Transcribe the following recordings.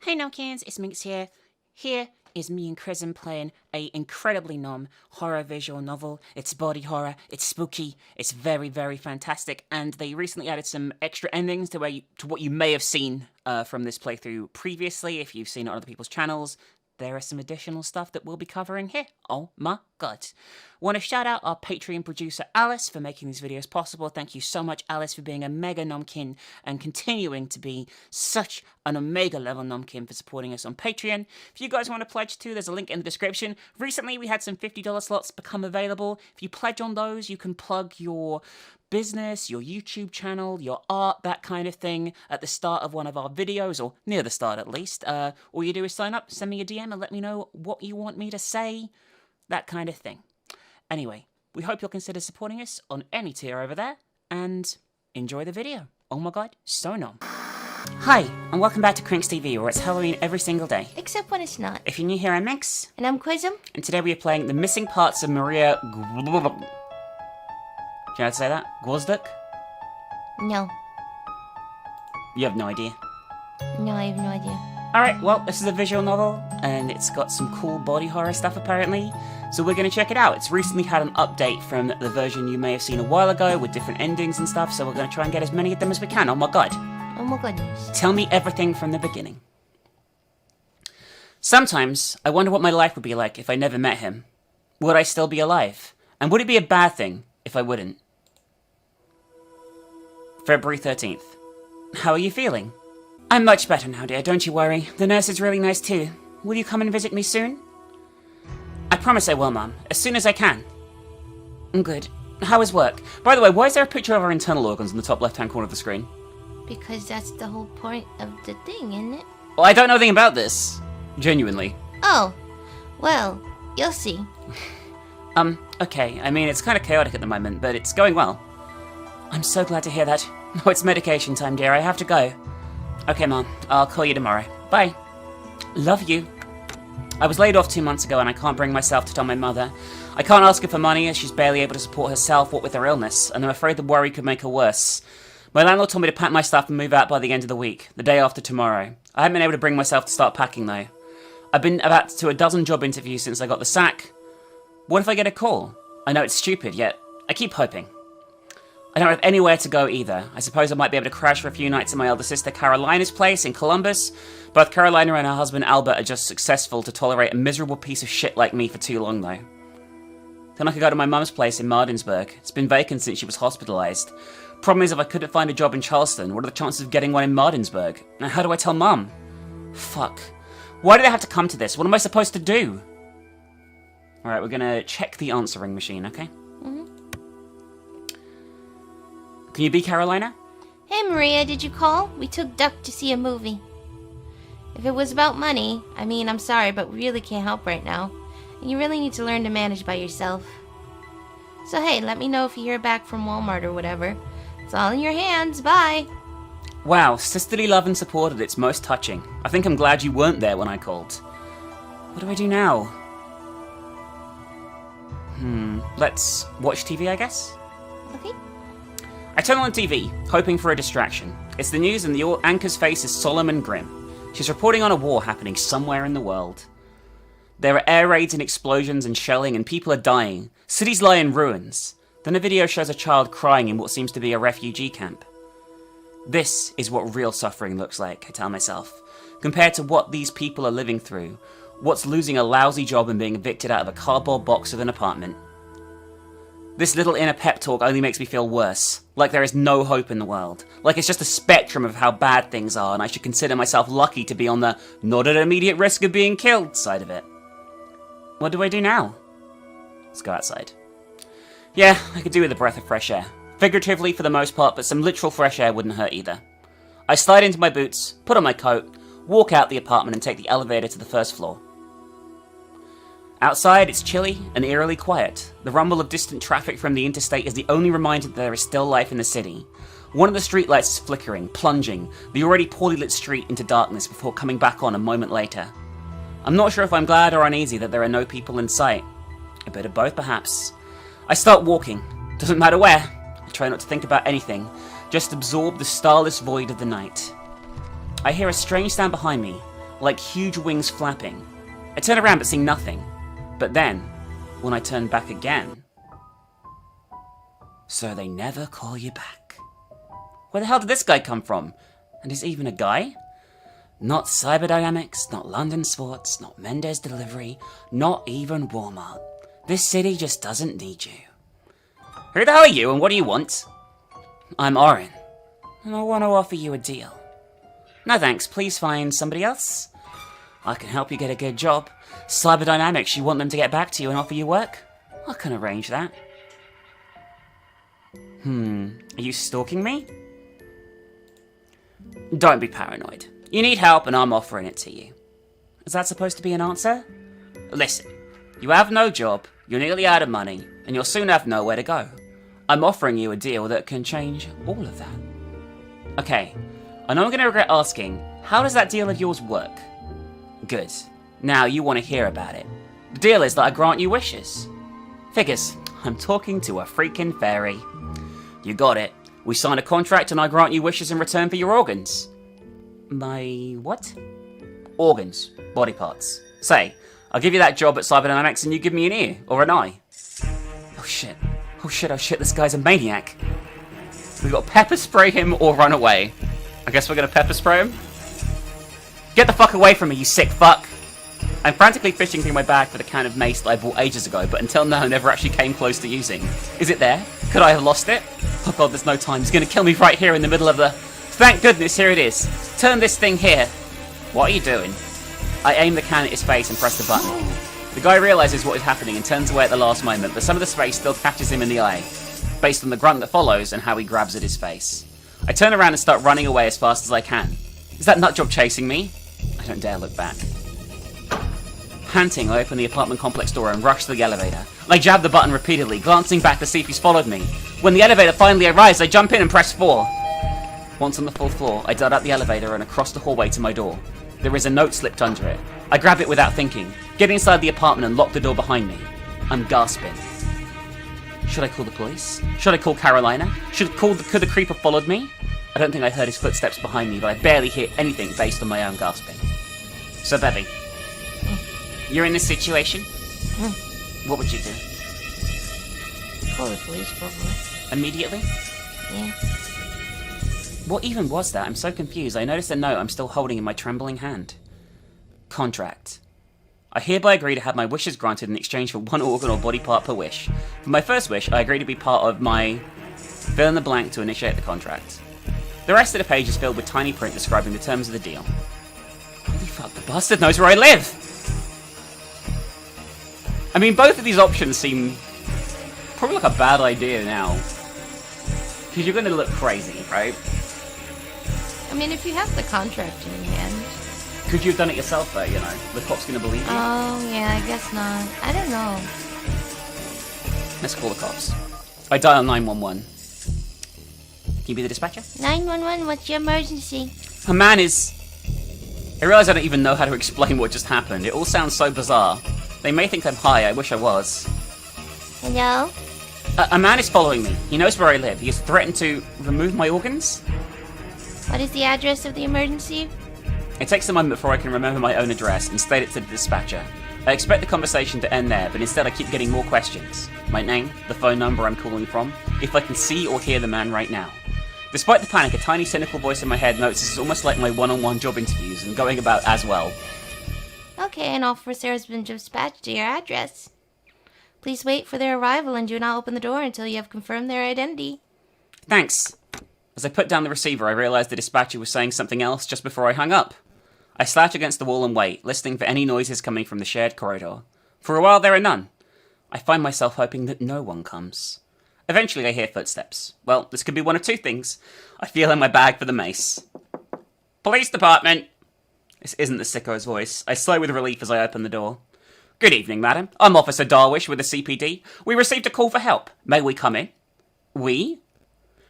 Hey Nomkins, it's Minx here. Here is me and Chrism playing a incredibly horror visual novel. It's body horror, it's spooky, it's very, very fantastic, and they recently added some extra endings to what you may have seen from this playthrough previously, if you've seen it on other people's channels. There is some additional stuff that we'll be covering here. Oh my god. Want to shout out our Patreon producer Alice for making these videos possible. Thank you so much, Alice, for being a mega nomkin and continuing to be such an omega level nomkin for supporting us on Patreon. If you guys want to pledge too, there's a link in the description. Recently we had some $50 slots become available. If you pledge on those, you can plug your business, your YouTube channel, your art, that kind of thing at the start of one of our videos, or near the start at least. All you do is sign up, send me a DM and let me know what you want me to say, that kind of thing. Anyway, we hope you'll consider supporting us on any tier over there, and enjoy the video. Oh my god, so nom. Hi, and welcome back to Krinx TV, where it's Halloween every single day. Except when it's not. If you're new here, I'm Minx. And I'm Quizm. And today we are playing The Missing Parts of Maria Do you know how to say that? Gwozdek? No. You have no idea. No, I have no idea. Alright, well, this is a visual novel, and it's got some cool body horror stuff apparently, so we're going to check it out. It's recently had an update from the version you may have seen a while ago with different endings and stuff, so we're going to try and get as many of them as we can. Oh my god. Oh my goodness. Tell me everything from the beginning. Sometimes, I wonder what my life would be like if I never met him. Would I still be alive? And would it be a bad thing if I wouldn't? February 13th. How are you feeling? I'm much better now, dear, don't you worry. The nurse is really nice too. Will you come and visit me soon? I promise I will, Mum. As soon as I can. Good. How is work? By the way, why is there a picture of our internal organs in the top left-hand corner of the screen? Because that's the whole point of the thing, isn't it? Well, I don't know anything about this. Genuinely. Oh. Well, you'll see. Okay. I mean, it's kind of chaotic at the moment, but it's going well. I'm so glad to hear that. Oh, it's medication time, dear. I have to go. Okay, Mom. I'll call you tomorrow. Bye. Love you. I was laid off 2 months ago and I can't bring myself to tell my mother. I can't ask her for money as she's barely able to support herself, what with her illness, and I'm afraid the worry could make her worse. My landlord told me to pack my stuff and move out by the end of the week, the day after tomorrow. I haven't been able to bring myself to start packing though. I've been about to a dozen job interviews since I got the sack. What if I get a call? I know it's stupid, yet I keep hoping. I don't have anywhere to go either. I suppose I might be able to crash for a few nights at my elder sister Carolina's place in Columbus. Both Carolina and her husband Albert are just successful to tolerate a miserable piece of shit like me for too long though. Then I could go to my mum's place in Martinsburg. It's been vacant since she was hospitalized. Problem is, if I couldn't find a job in Charleston, what are the chances of getting one in Martinsburg? And how do I tell Mum? Fuck. Why did I have to come to this? What am I supposed to do? Alright, we're gonna check the answering machine, okay? Can you be Carolina? Hey, Maria, did you call? We took Duck to see a movie. If it was about money, I mean, I'm sorry, but we really can't help right now. And you really need to learn to manage by yourself. So hey, let me know if you hear back from Walmart or whatever. It's all in your hands. Bye. Wow, sisterly love and support at its most touching. I think I'm glad you weren't there when I called. What do I do now? Let's watch TV, I guess? Okay. I turn on the TV, hoping for a distraction. It's the news and the anchor's face is solemn and grim. She's reporting on a war happening somewhere in the world. There are air raids and explosions and shelling and people are dying. Cities lie in ruins. Then a video shows a child crying in what seems to be a refugee camp. This is what real suffering looks like, I tell myself, compared to what these people are living through. What's losing a lousy job and being evicted out of a cardboard box of an apartment. This little inner pep talk only makes me feel worse, like there is no hope in the world, like it's just a spectrum of how bad things are and I should consider myself lucky to be on the not at immediate risk of being killed side of it. What do I do now? Let's go outside. Yeah, I could do with a breath of fresh air. Figuratively for the most part, but some literal fresh air wouldn't hurt either. I slide into my boots, put on my coat, walk out the apartment and take the elevator to the first floor. Outside, it's chilly and eerily quiet. The rumble of distant traffic from the interstate is the only reminder that there is still life in the city. One of the streetlights is flickering, plunging the already poorly lit street into darkness before coming back on a moment later. I'm not sure if I'm glad or uneasy that there are no people in sight. A bit of both, perhaps. I start walking. Doesn't matter where. I try not to think about anything, just absorb the starless void of the night. I hear a strange sound behind me, like huge wings flapping. I turned around but seeing nothing. But then, when I turned back again... So they never call you back. Where the hell did this guy come from? And is he even a guy? Not Cyberdynamics, not London Sports, not Mendes Delivery, not even Walmart. This city just doesn't need you. Who the hell are you and what do you want? I'm Oren, and I want to offer you a deal. No thanks, please find somebody else. I can help you get a good job. Cyberdynamics, you want them to get back to you and offer you work? I can arrange that. Are you stalking me? Don't be paranoid. You need help and I'm offering it to you. Is that supposed to be an answer? Listen, you have no job, you're nearly out of money, and you'll soon have nowhere to go. I'm offering you a deal that can change all of that. Okay, I know I'm going to regret asking, how does that deal of yours work? Good. Now you want to hear about it. The deal is that I grant you wishes. Figures, I'm talking to a freaking fairy. You got it. We sign a contract and I grant you wishes in return for your organs. My what? Organs. Body parts. Say, I'll give you that job at Cyberdynamics and you give me an ear or an eye. Oh shit. Oh shit, this guy's a maniac. We've got to pepper spray him or run away. I guess we're going to pepper spray him. Get the fuck away from me, you sick fuck. I'm frantically fishing through my bag for the can of mace that I bought ages ago, but until now I never actually came close to using. Is it there? Could I have lost it? Oh god, there's no time. He's going to kill me right here in the middle of the... Thank goodness, here it is. Turn this thing here. What are you doing? I aim the can at his face and press the button. The guy realizes what is happening and turns away at the last moment, but some of the space still catches him in the eye, based on the grunt that follows and how he grabs at his face. I turn around and start running away as fast as I can. Is that nutjob chasing me? I don't dare look back. Panting, I open the apartment complex door and rush to the elevator. I jab the button repeatedly, glancing back to see if he's followed me. When the elevator finally arrives, I jump in and press 4. Once on the 4th floor, I dart out the elevator and across the hallway to my door. There is a note slipped under it. I grab it without thinking, get inside the apartment and lock the door behind me. I'm gasping. Should I call the police? Should I call Carolina? Could the creeper followed me? I don't think I heard his footsteps behind me, but I barely hear anything based on my own gasping. So, Bevy, you're in this situation? What would you do? Call the police, probably. Immediately? Yeah. What even was that? I'm so confused. I noticed a note I'm still holding in my trembling hand. Contract. I hereby agree to have my wishes granted in exchange for one organ or body part per wish. For my first wish, I agree to be part of my... fill in the blank to initiate the contract. The rest of the page is filled with tiny print describing the terms of the deal. Holy fuck, the bastard knows where I live! I mean, both of these options seem probably like a bad idea now. Because you're going to look crazy, right? I mean, if you have the contract in your hand. Could you have done it yourself, though, you know? The cop's going to believe you? Oh, yeah, I guess not. I don't know. Let's call the cops. I dial 911. Can you be the dispatcher? 911, what's your emergency? A man is... I realise I don't even know how to explain what just happened. It all sounds so bizarre. They may think I'm high, I wish I was. Hello? A man is following me. He knows where I live. He has threatened to remove my organs? What is the address of the emergency? It takes a moment before I can remember my own address and state it to the dispatcher. I expect the conversation to end there, but instead I keep getting more questions. My name, the phone number I'm calling from, if I can see or hear the man right now. Despite the panic, a tiny cynical voice in my head notes this is almost like my one-on-one job interviews and going about as well. Okay, an officer has been dispatched to your address. Please wait for their arrival and do not open the door until you have confirmed their identity. Thanks. As I put down the receiver, I realised the dispatcher was saying something else just before I hung up. I slouch against the wall and wait, listening for any noises coming from the shared corridor. For a while there are none. I find myself hoping that no one comes. Eventually I hear footsteps. Well, this could be one of two things. I feel in my bag for the mace. Police department! This isn't the sicko's voice. I sigh with relief as I open the door. Good evening, madam. I'm Officer Darwish with the CPD. We received a call for help. May we come in? We?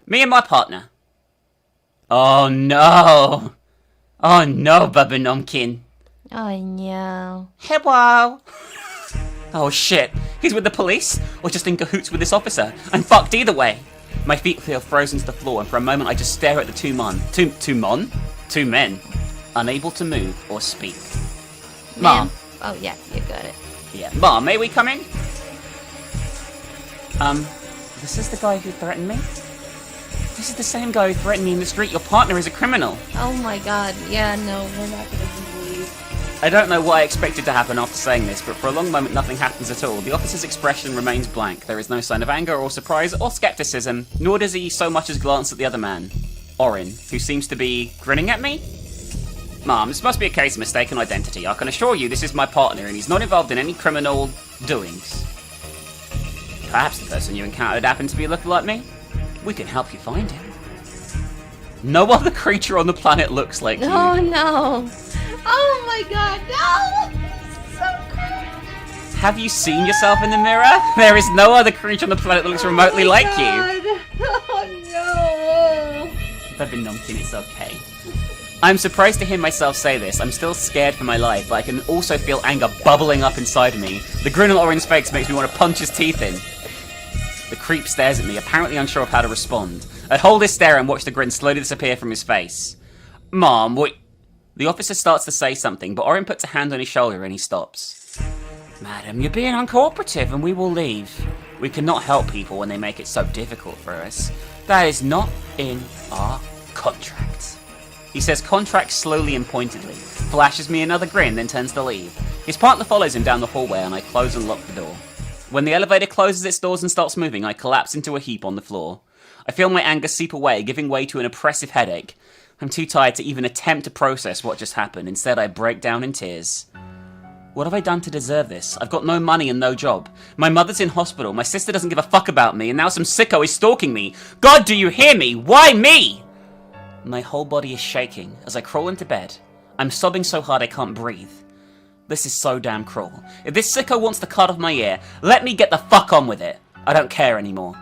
Me and my partner. Oh no! Oh no, Bubba Nomkin. Oh no. Hello! Oh shit, he's with the police? Or just in cahoots with this officer? I'm fucked either way! My feet feel frozen to the floor and for a moment I just stare at the two men. unable to move or speak. Ma'am. Mom. Oh, yeah, you got it. Yeah. Mom, may we come in? This is the guy who threatened me? This is the same guy who threatened me in the street. Your partner is a criminal. Oh my god. Yeah, no, we're not gonna believe. I don't know what I expected to happen after saying this, but for a long moment nothing happens at all. The officer's expression remains blank. There is no sign of anger or surprise or skepticism, nor does he so much as glance at the other man, Oren, who seems to be grinning at me? Mom, this must be a case of mistaken identity. I can assure you this is my partner and he's not involved in any criminal doings. Perhaps the person you encountered happened to be a lookalike like me? We can help you find him. No other creature on the planet looks like you. Oh no. Oh my god, no! So cool. Have you seen yourself in the mirror? There is no other creature on the planet that looks remotely like you. Oh no! I've been numpkin, it's okay. I'm surprised to hear myself say this. I'm still scared for my life, but I can also feel anger bubbling up inside of me. The grin on Oren's face makes me want to punch his teeth in. The creep stares at me, apparently unsure of how to respond. I hold his stare and watch the grin slowly disappear from his face. Mom, what... The officer starts to say something, but Oren puts a hand on his shoulder and he stops. Madam, you're being uncooperative and we will leave. We cannot help people when they make it so difficult for us. That is not in our contract. He says contract slowly and pointedly, flashes me another grin, then turns to leave. His partner follows him down the hallway and I close and lock the door. When the elevator closes its doors and starts moving, I collapse into a heap on the floor. I feel my anger seep away, giving way to an oppressive headache. I'm too tired to even attempt to process what just happened. Instead, I break down in tears. What have I done to deserve this? I've got no money and no job. My mother's in hospital, my sister doesn't give a fuck about me, and now some sicko is stalking me. God, do you hear me? Why me? My whole body is shaking as I crawl into bed. I'm sobbing so hard I can't breathe. This is so damn cruel. If this sicko wants to cut off my ear, let me get the fuck on with it. I don't care anymore.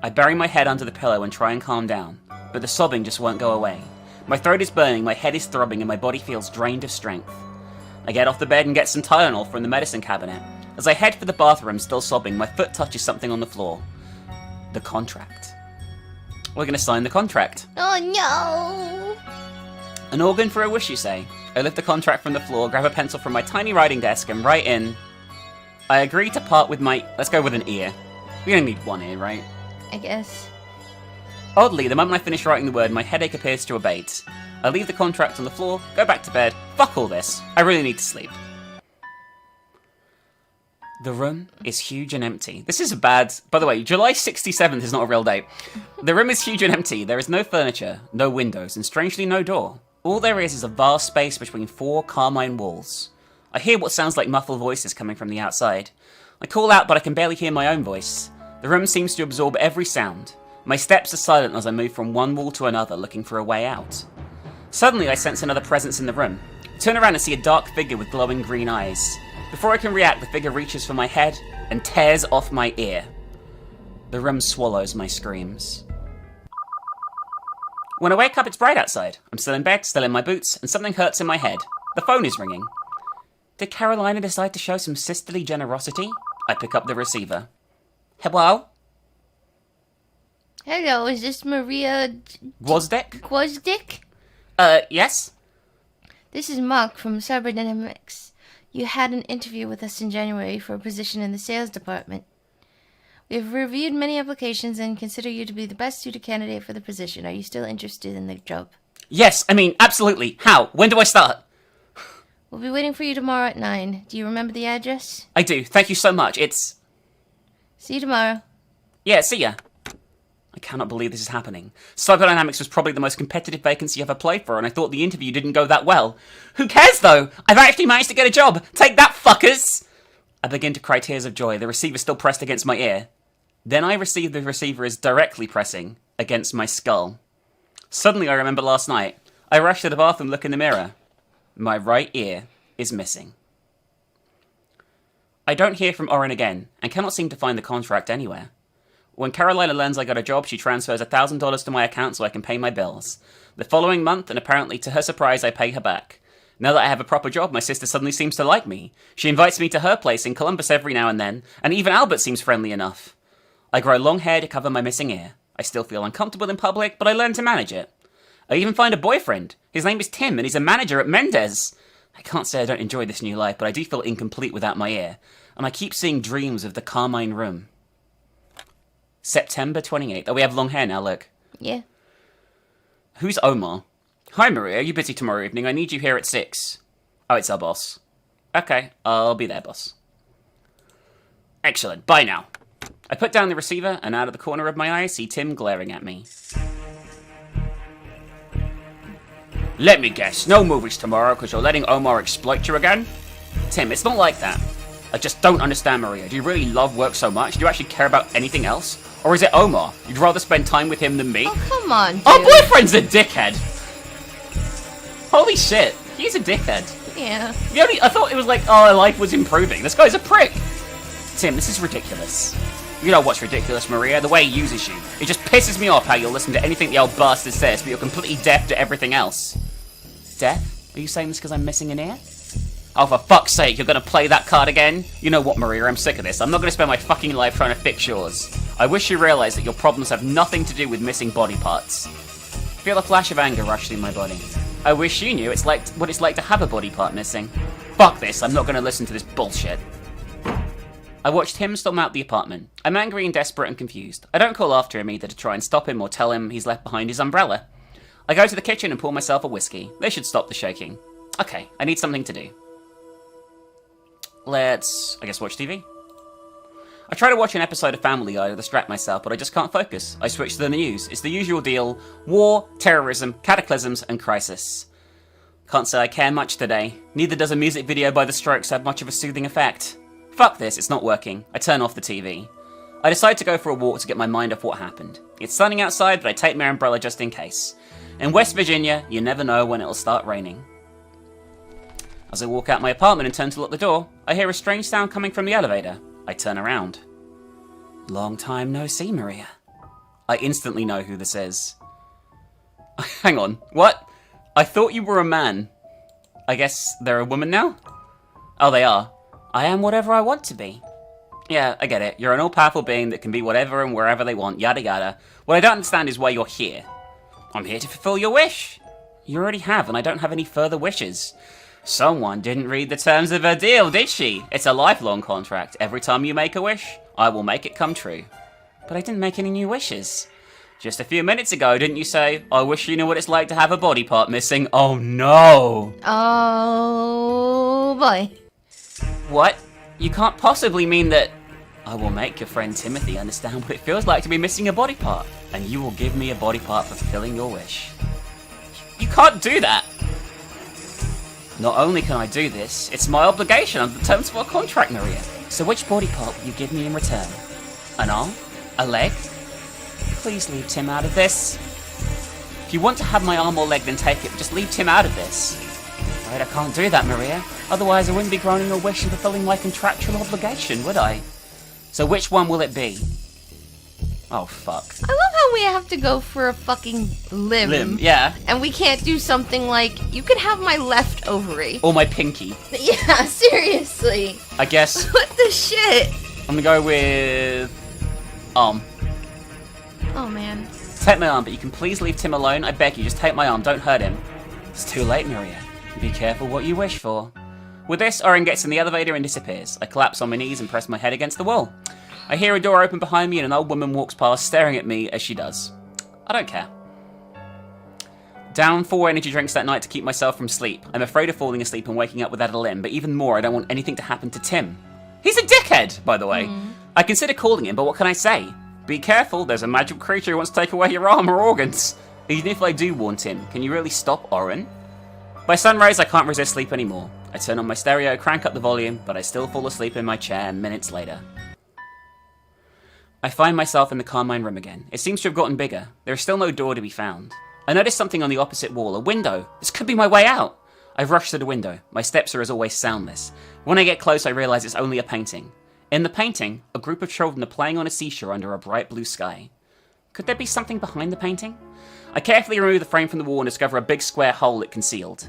I bury my head under the pillow and try and calm down, but the sobbing just won't go away. My throat is burning, my head is throbbing, and my body feels drained of strength. I get off the bed and get some Tylenol from the medicine cabinet. As I head for the bathroom, still sobbing, my foot touches something on the floor. The contract. We're gonna sign the contract. Oh no! An organ for a wish, you say? I lift the contract from the floor, grab a pencil from my tiny writing desk, and write in... I agree to part with my... Let's go with an ear. We only need one ear, right? I guess. Oddly, the moment I finish writing the word, my headache appears to abate. I leave the contract on the floor, go back to bed. Fuck all this. I really need to sleep. The room is huge and empty. This is a bad... By the way, July 67th is not a real date. The room is huge and empty. There is no furniture, no windows, and strangely no door. All there is a vast space between four carmine walls. I hear what sounds like muffled voices coming from the outside. I call out, but I can barely hear my own voice. The room seems to absorb every sound. My steps are silent as I move from one wall to another, looking for a way out. Suddenly, I sense another presence in the room. I turn around and see a dark figure with glowing green eyes. Before I can react, the figure reaches for my head and tears off my ear. The room swallows my screams. When I wake up, it's bright outside. I'm still in bed, still in my boots, and something hurts in my head. The phone is ringing. Did Carolina decide to show some sisterly generosity? I pick up the receiver. Hello? Hello, is this Maria... Gwozdek? Gwozdek? Yes? This is Mark from Cyberdynamics. You had an interview with us in January for a position in the sales department. We have reviewed many applications and consider you to be the best suited candidate for the position. Are you still interested in the job? Yes, absolutely. How? When do I start? We'll be waiting for you tomorrow at 9. Do you remember the address? I do. Thank you so much. See you tomorrow. Yeah, see ya. I cannot believe this is happening. Cyberdynamics was probably the most competitive vacancy I've ever played for, and I thought the interview didn't go that well. Who cares, though? I've actually managed to get a job. Take that, fuckers! I begin to cry tears of joy, the receiver still pressed against my ear. Then I receive the receiver is directly pressing against my skull. Suddenly I remember last night. I rush to the bathroom, look in the mirror. My right ear is missing. I don't hear from Oren again, and cannot seem to find the contract anywhere. When Carolina learns I got a job, she transfers $1,000 to my account so I can pay my bills. The following month, and apparently to her surprise, I pay her back. Now that I have a proper job, my sister suddenly seems to like me. She invites me to her place in Columbus every now and then, and even Albert seems friendly enough. I grow long hair to cover my missing ear. I still feel uncomfortable in public, but I learn to manage it. I even find a boyfriend. His name is Tim, and he's a manager at Mendez. I can't say I don't enjoy this new life, but I do feel incomplete without my ear. And I keep seeing dreams of the Carmine Room. September 28th. Oh, we have long hair now, look. Yeah. Who's Omar? Hi, Maria. Are you busy tomorrow evening? I need you here at 6. Oh, it's our boss. Okay, I'll be there, boss. Excellent. Bye now. I put down the receiver, and out of the corner of my eye, I see Tim glaring at me. Let me guess. No movies tomorrow because you're letting Omar exploit you again? Tim, it's not like that. I just don't understand, Maria. Do you really love work so much? Do you actually care about anything else? Or is it Omar? You'd rather spend time with him than me? Oh, come on, dude. Our boyfriend's a dickhead! Holy shit, he's a dickhead. Yeah. I thought it was like, oh, life was improving. This guy's a prick. Tim, this is ridiculous. You know what's ridiculous, Maria? The way he uses you. It just pisses me off how you'll listen to anything the old bastard says, but you're completely deaf to everything else. Deaf? Are you saying this because I'm missing an ear? Oh, for fuck's sake, you're gonna play that card again? You know what, Maria, I'm sick of this. I'm not gonna spend my fucking life trying to fix yours. I wish you realized that your problems have nothing to do with missing body parts. Feel a flash of anger rush through my body. I wish you knew what it's like to have a body part missing. Fuck this, I'm not gonna listen to this bullshit. I watched him storm out the apartment. I'm angry and desperate and confused. I don't call after him either to try and stop him or tell him he's left behind his umbrella. I go to the kitchen and pour myself a whiskey. They should stop the shaking. Okay, I need something to do. Let's, I guess, watch TV. I try to watch an episode of Family Guy to distract myself, but I just can't focus. I switch to the news. It's the usual deal. War, terrorism, cataclysms, and crisis. Can't say I care much today. Neither does a music video by The Strokes have much of a soothing effect. Fuck this, it's not working. I turn off the TV. I decide to go for a walk to get my mind off what happened. It's sunning outside, but I take my umbrella just in case. In West Virginia, you never know when it'll start raining. As I walk out my apartment and turn to lock the door, I hear a strange sound coming from the elevator. I turn around. Long time no see, Maria. I instantly know who this is. Hang on, what? I thought you were a man. I guess they're a woman now? Oh, they are. I am whatever I want to be. Yeah, I get it. You're an all-powerful being that can be whatever and wherever they want, yada yada. What I don't understand is why you're here. I'm here to fulfill your wish. You already have, and I don't have any further wishes. Someone didn't read the terms of her deal, did she? It's a lifelong contract. Every time you make a wish, I will make it come true. But I didn't make any new wishes. Just a few minutes ago, didn't you say, I wish you knew what it's like to have a body part missing? Oh no! Oh boy. What? You can't possibly mean that... I will make your friend Timothy understand what it feels like to be missing a body part, and you will give me a body part for fulfilling your wish. You can't do that! Not only can I do this, it's my obligation under the terms of our contract, Maria. So which body part will you give me in return? An arm? A leg? Please leave Tim out of this. If you want to have my arm or leg, then take it, but just leave Tim out of this. Right, I can't do that, Maria. Otherwise I wouldn't be granting your wish and fulfilling my contractual obligation, would I? So which one will it be? Oh, fuck. I love how we have to go for a fucking limb. Yeah. And we can't do something like, you could have my left ovary. Or my pinky. Yeah, seriously. I guess... What the shit? I'm gonna go with... arm. Oh, man. Take my arm, but you can please leave Tim alone. I beg you, just take my arm, don't hurt him. It's too late, Maria. Be careful what you wish for. With this, Oren gets in the elevator and disappears. I collapse on my knees and press my head against the wall. I hear a door open behind me and an old woman walks past, staring at me as she does. I don't care. Down 4 energy drinks that night to keep myself from sleep. I'm afraid of falling asleep and waking up without a limb, but even more, I don't want anything to happen to Tim. He's a dickhead, by the way. I consider calling him, but what can I say? Be careful, there's a magical creature who wants to take away your arm or organs. Even if I do warn Tim, can you really stop Oren? By sunrise, I can't resist sleep anymore. I turn on my stereo, crank up the volume, but I still fall asleep in my chair minutes later. I find myself in the Carmine room again. It seems to have gotten bigger. There is still no door to be found. I notice something on the opposite wall, a window. This could be my way out. I rush to the window. My steps are as always soundless. When I get close, I realize it's only a painting. In the painting, a group of children are playing on a seashore under a bright blue sky. Could there be something behind the painting? I carefully remove the frame from the wall and discover a big square hole it concealed.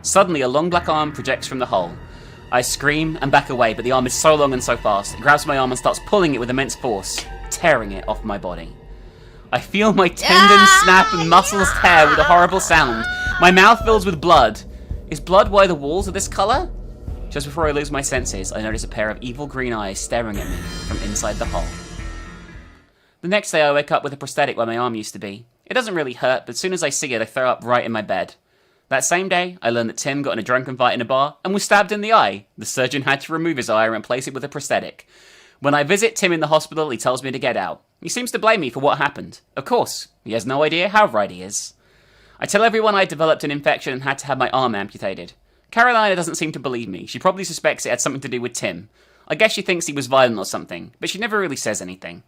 Suddenly, a long black arm projects from the hole. I scream and back away, but the arm is so long and so fast, it grabs my arm and starts pulling it with immense force, tearing it off my body. I feel my tendons snap and muscles tear with a horrible sound. My mouth fills with blood. Is blood why the walls are this colour? Just before I lose my senses, I notice a pair of evil green eyes staring at me from inside the hole. The next day I wake up with a prosthetic where my arm used to be. It doesn't really hurt, but as soon as I see it, I throw up right in my bed. That same day, I learned that Tim got in a drunken fight in a bar and was stabbed in the eye. The surgeon had to remove his eye and replace it with a prosthetic. When I visit Tim in the hospital, he tells me to get out. He seems to blame me for what happened. Of course, he has no idea how right he is. I tell everyone I developed an infection and had to have my arm amputated. Carolina doesn't seem to believe me. She probably suspects it had something to do with Tim. I guess she thinks he was violent or something, but she never really says anything.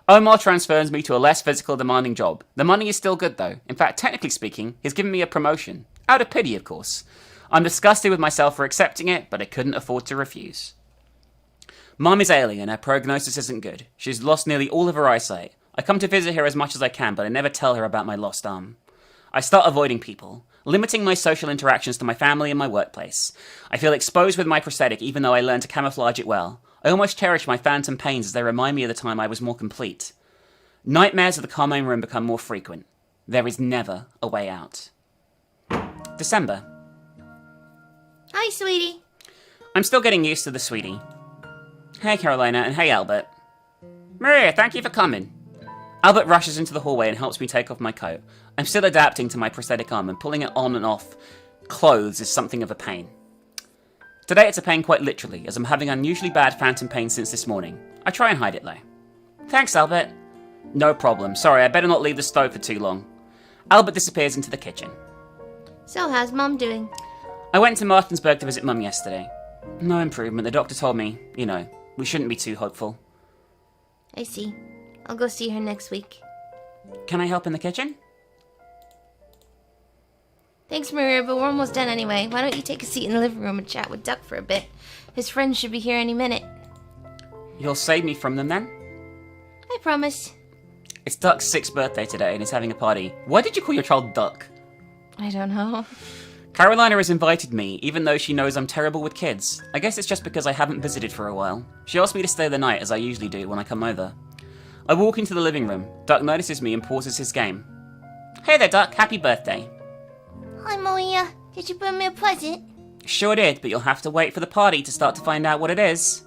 Omar transfers me to a less physical demanding job. The money is still good though. In fact, technically speaking, he's given me a promotion. Out of pity, of course. I'm disgusted with myself for accepting it, but I couldn't afford to refuse. Mum is ailing and her prognosis isn't good. She's lost nearly all of her eyesight. I come to visit her as much as I can, but I never tell her about my lost arm. I start avoiding people, limiting my social interactions to my family and my workplace. I feel exposed with my prosthetic even though I learned to camouflage it well. I almost cherish my phantom pains as they remind me of the time I was more complete. Nightmares of the common room become more frequent. There is never a way out. December. Hi, sweetie. I'm still getting used to the sweetie. Hey, Carolina, and hey, Albert. Maria, thank you for coming. Albert rushes into the hallway and helps me take off my coat. I'm still adapting to my prosthetic arm, and pulling it on and off clothes is something of a pain. Today it's a pain quite literally, as I'm having unusually bad phantom pain since this morning. I try and hide it though. Thanks, Albert. No problem. Sorry, I better not leave the stove for too long. Albert disappears into the kitchen. So, how's Mom doing? I went to Martinsburg to visit Mum yesterday. No improvement. The doctor told me, we shouldn't be too hopeful. I see. I'll go see her next week. Can I help in the kitchen? Thanks, Maria, but we're almost done anyway. Why don't you take a seat in the living room and chat with Duck for a bit? His friends should be here any minute. You'll save me from them then? I promise. It's Duck's 6th birthday today and he's having a party. Why did you call your child Duck? I don't know. Carolina has invited me, even though she knows I'm terrible with kids. I guess it's just because I haven't visited for a while. She asked me to stay the night, as I usually do when I come over. I walk into the living room. Duck notices me and pauses his game. Hey there, Duck. Happy birthday. Hi, Maria. Did you bring me a present? Sure did, but you'll have to wait for the party to start to find out what it is.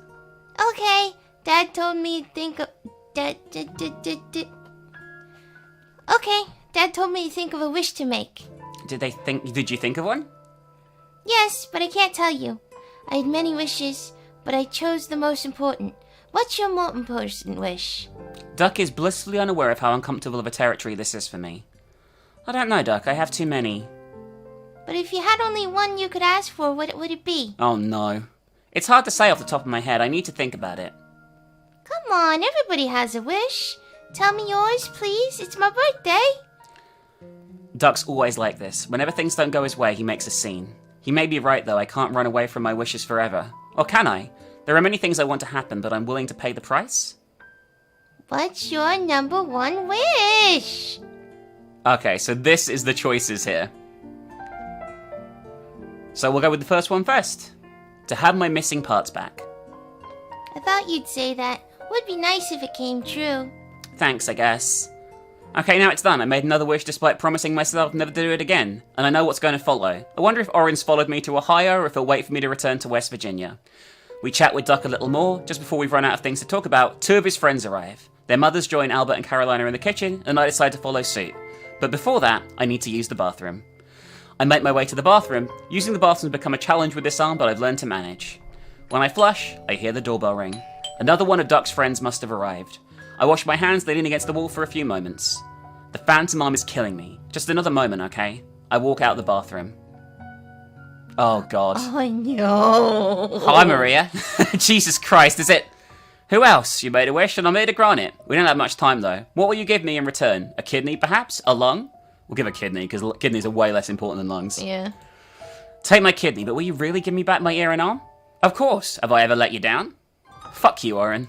Okay. Dad told me to think of... Okay. Dad told me to think of a wish to make. Did you think of one? Yes, but I can't tell you. I had many wishes, but I chose the most important. What's your most important wish? Duck is blissfully unaware of how uncomfortable of a territory this is for me. I don't know, Duck. I have too many. But if you had only one you could ask for, what would it be? Oh, no. It's hard to say off the top of my head. I need to think about it. Come on, everybody has a wish. Tell me yours, please. It's my birthday. Duck's always like this. Whenever things don't go his way, he makes a scene. He may be right, though. I can't run away from my wishes forever. Or can I? There are many things I want to happen, but I'm willing to pay the price. What's your number one wish? Okay, so this is the choices here. So we'll go with the first one first. To have my missing parts back. I thought you'd say that. Would be nice if it came true. Thanks, I guess. Okay, now it's done. I made another wish despite promising myself never to do it again. And I know what's going to follow. I wonder if Oren's followed me to Ohio or if he'll wait for me to return to West Virginia. We chat with Duck a little more. Just before we've run out of things to talk about, 2 of his friends arrive. Their mothers join Albert and Carolina in the kitchen, and I decide to follow suit. But before that, I need to use the bathroom. I make my way to the bathroom. Using the bathroom has become a challenge with this arm, but I've learned to manage. When I flush, I hear the doorbell ring. Another one of Duck's friends must have arrived. I wash my hands, leaning against the wall for a few moments. The phantom arm is killing me. Just another moment, okay? I walk out the bathroom. Oh, God. Oh, no. Hi, Maria. Jesus Christ, is it... Who else? You made a wish and I'm here to grant it. We don't have much time, though. What will you give me in return? A kidney, perhaps? A lung? We'll give a kidney, because kidneys are way less important than lungs. Yeah. Take my kidney, but will you really give me back my ear and arm? Of course. Have I ever let you down? Fuck you, Oren.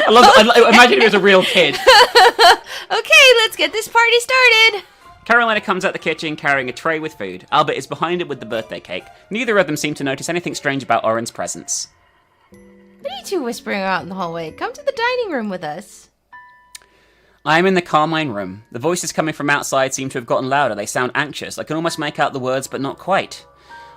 Imagine he was a real kid. Okay, let's get this party started. Carolina comes out the kitchen carrying a tray with food. Albert is behind it with the birthday cake. Neither of them seem to notice anything strange about Oren's presence. What are you two whispering out in the hallway? Come to the dining room with us. I am in the Carmine room. The voices coming from outside seem to have gotten louder. They sound anxious. I can almost make out the words, but not quite.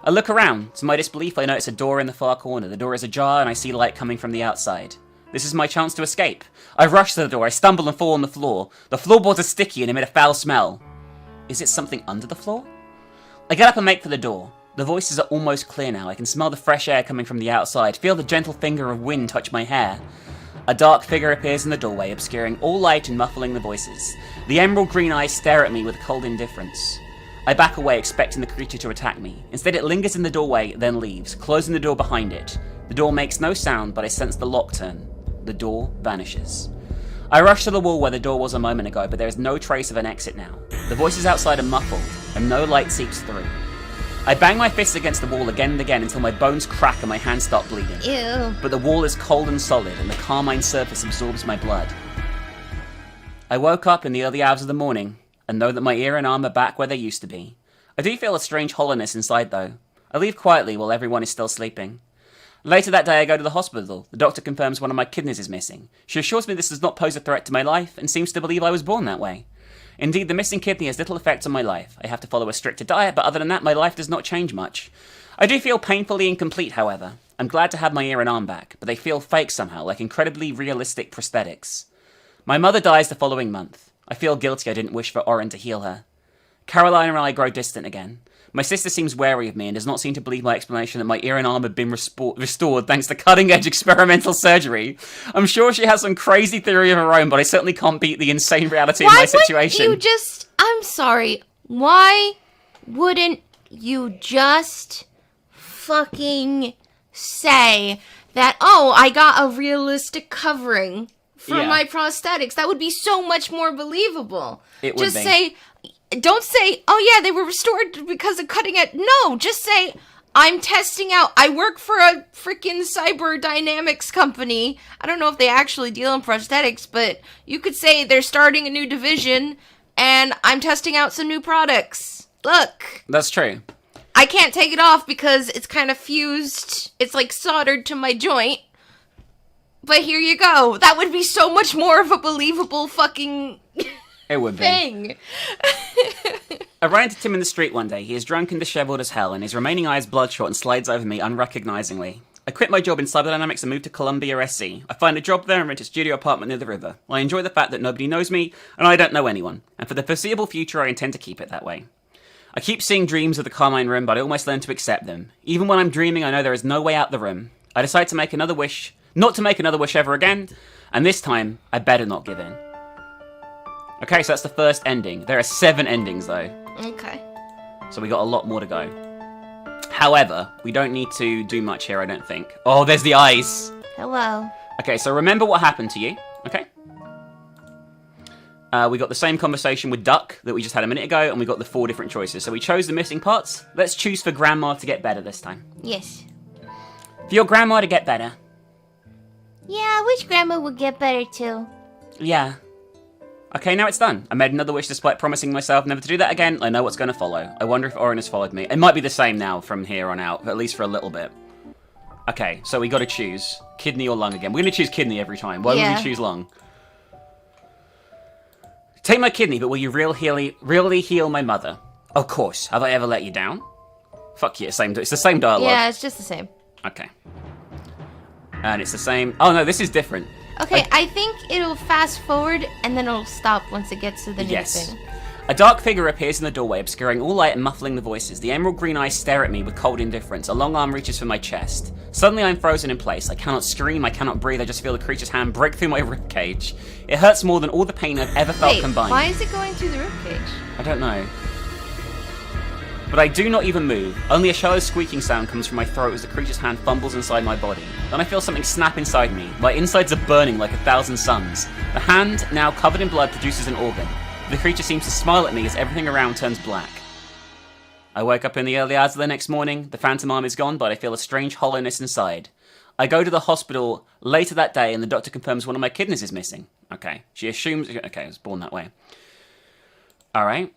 I look around. To my disbelief, I notice a door in the far corner. The door is ajar, and I see light coming from the outside. This is my chance to escape. I rush to the door. I stumble and fall on the floor. The floorboards are sticky and emit a foul smell. Is it something under the floor? I get up and make for the door. The voices are almost clear now. I can smell the fresh air coming from the outside, feel the gentle finger of wind touch my hair. A dark figure appears in the doorway, obscuring all light and muffling the voices. The emerald green eyes stare at me with cold indifference. I back away, expecting the creature to attack me. Instead, it lingers in the doorway, then leaves, closing the door behind it. The door makes no sound, but I sense the lock turn. The door vanishes. I rush to the wall where the door was a moment ago, but there is no trace of an exit now. The voices outside are muffled, and no light seeps through. I bang my fists against the wall again and again until my bones crack and my hands start bleeding. Ew. But the wall is cold and solid, and the carmine surface absorbs my blood. I woke up in the early hours of the morning, and know that my ear and arm are back where they used to be. I do feel a strange hollowness inside, though. I leave quietly while everyone is still sleeping. Later that day, I go to the hospital. The doctor confirms one of my kidneys is missing. She assures me this does not pose a threat to my life, and seems to believe I was born that way. Indeed, the missing kidney has little effect on my life. I have to follow a stricter diet, but other than that, my life does not change much. I do feel painfully incomplete, however. I'm glad to have my ear and arm back, but they feel fake somehow, like incredibly realistic prosthetics. My mother dies the following month. I feel guilty I didn't wish for Oren to heal her. Caroline and I grow distant again. My sister seems wary of me and does not seem to believe my explanation that my ear and arm had been restored thanks to cutting-edge experimental surgery. I'm sure she has some crazy theory of her own, but I certainly can't beat the insane reality of my situation. Why wouldn't you just... I'm sorry. Why wouldn't you just fucking say that, oh, I got a realistic covering for my prosthetics? That would be so much more believable. It would just be. say... Don't say, oh yeah, they were restored because of cutting it. No, just say, I'm testing out. I work for a freaking cyber dynamics company. I don't know if they actually deal in prosthetics, but you could say they're starting a new division and I'm testing out some new products. Look. That's true. I can't take it off because it's kind of fused. It's like soldered to my joint. But here you go. That would be so much more of a believable fucking... It would be. Thing. I ran into Tim in the street one day. He is drunk and disheveled as hell, and his remaining eye is bloodshot and slides over me unrecognizingly. I quit my job in cyberdynamics and moved to Columbia SC. I find a job there and rent a studio apartment near the river. I enjoy the fact that nobody knows me, and I don't know anyone. And for the foreseeable future, I intend to keep it that way. I keep seeing dreams of the Carmine room, but I almost learn to accept them. Even when I'm dreaming, I know there is no way out the room. I decide to make another wish, not to make another wish ever again, and this time, I better not give in. Okay, so that's the first ending. There are 7 endings, though. Okay. So we got a lot more to go. However, we don't need to do much here, I don't think. Oh, there's the eyes! Hello. Okay, so remember what happened to you, okay? We got the same conversation with Duck that we just had a minute ago, and we got the 4 different choices. So we chose the missing parts. Let's choose for Grandma to get better this time. Yes. For your Grandma to get better. Yeah, I wish Grandma would get better too. Yeah. Okay, now it's done. I made another wish despite promising myself never to do that again. I know what's going to follow. I wonder if Oren has followed me. It might be the same now from here on out, at least for a little bit. Okay, so we got to choose kidney or lung again. We're going to choose kidney every time. Why would we choose lung? Take my kidney, but will you really heal my mother? Of course. Have I ever let you down? Fuck yeah, it's the same dialogue. Yeah, it's just the same. Okay. And it's the same... Oh no, this is different. Okay, I think it'll fast forward and then it'll stop once it gets to the new thing. A dark figure appears in the doorway, obscuring all light and muffling the voices. The emerald green eyes stare at me with cold indifference. A long arm reaches for my chest. Suddenly I'm frozen in place. I cannot scream, I cannot breathe, I just feel the creature's hand break through my ribcage. It hurts more than all the pain I've ever felt combined. Why is it going through the ribcage? I don't know. But I do not even move. Only a shallow squeaking sound comes from my throat as the creature's hand fumbles inside my body. Then I feel something snap inside me. My insides are burning like 1,000 suns. The hand, now covered in blood, produces an organ. The creature seems to smile at me as everything around turns black. I wake up in the early hours of the next morning. The phantom arm is gone, but I feel a strange hollowness inside. I go to the hospital later that day and the doctor confirms one of my kidneys is missing. Okay. She assumes... Okay, I was born that way. Alright.